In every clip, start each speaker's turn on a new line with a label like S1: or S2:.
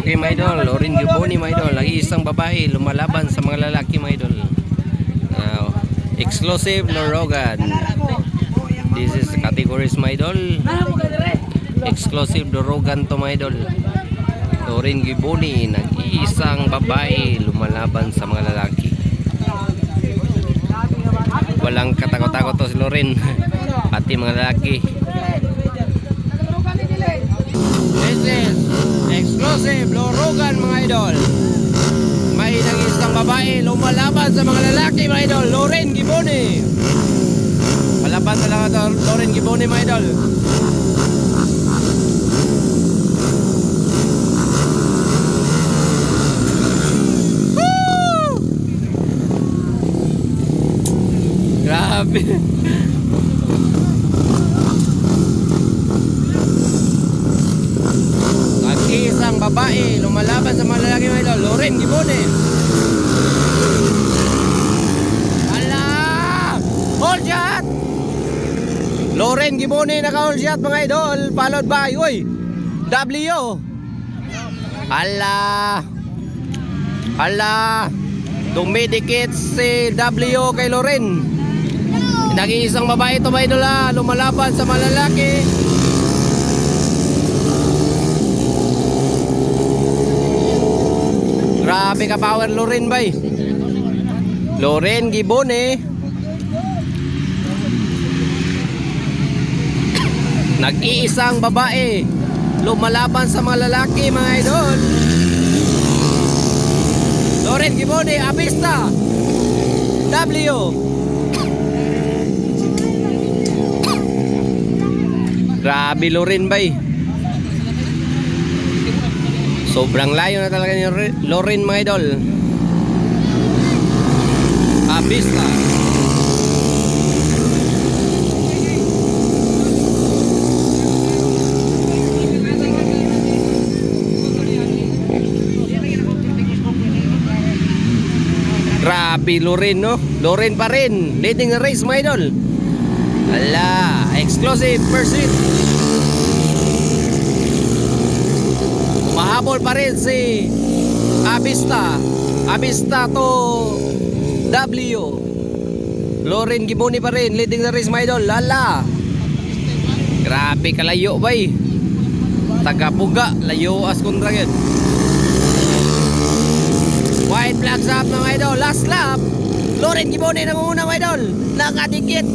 S1: Okay mga idol, Loren Giboni mga idol, nag-iisang babae lumalaban sa mga lalaki mga idol. Exclusive Lorogan. This is categories mga idol. Exclusive Lorogan to mga idol. Loren Giboni, nag-iisang babae lumalaban sa mga lalaki. Walang katakot-takot to si Loren, pati mga lalaki. This is exclusive Lorogan mga idol. May nag-isang babae lumalaban sa mga lalaki mga idol. Loren Giboni. Palaban talaga to Loren Giboni mga idol. Woo! Grabe. Isang babae lumalaban sa mga lalaki mga idol. Loren Giboni. Ala! Hold shot! Loren Giboni naka-hold shot mga idol. Followed by, uy, W. Ala! Ala! Dumidikit si W kay Loren. Nag-iisang babae ito mga idol, lumalaban sa mga lalaki. Grabe ka power Loren bay. Loren Giboni. Nag-iisang babae lumalaban sa mga lalaki mga idol. Loren Giboni, Abista W. Grabe Loren bay. Sobrang layo na talaga ni Loren mga idol. Abista. Grabe Loren, no? Loren pa rin, leading the race mga idol. Ala, exclusive pursuit. Mahabol pa rin si Abista. Abista to W. Loren Giboni pa rin, leading the race mga idol. Lala. Grabe kalayo bay. Tagapuga, layo as kontra yun. White flags up mga idol. Last lap. Loren Giboni nangunguna mga idol. Nakadikit.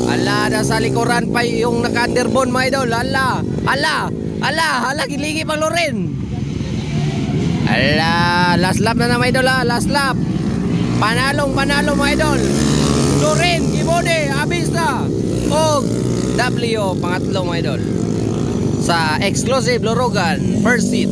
S1: Ala, nasa likuran pa yung naka-underbone mga idol. Ala. Ala. Ala, giligi pang Loren. Ala, last lap na mga idol, last lap. Panalo mga idol. Loren Giboni, Abista o W, pangatlo mga idol sa exclusive Lorogan first seat.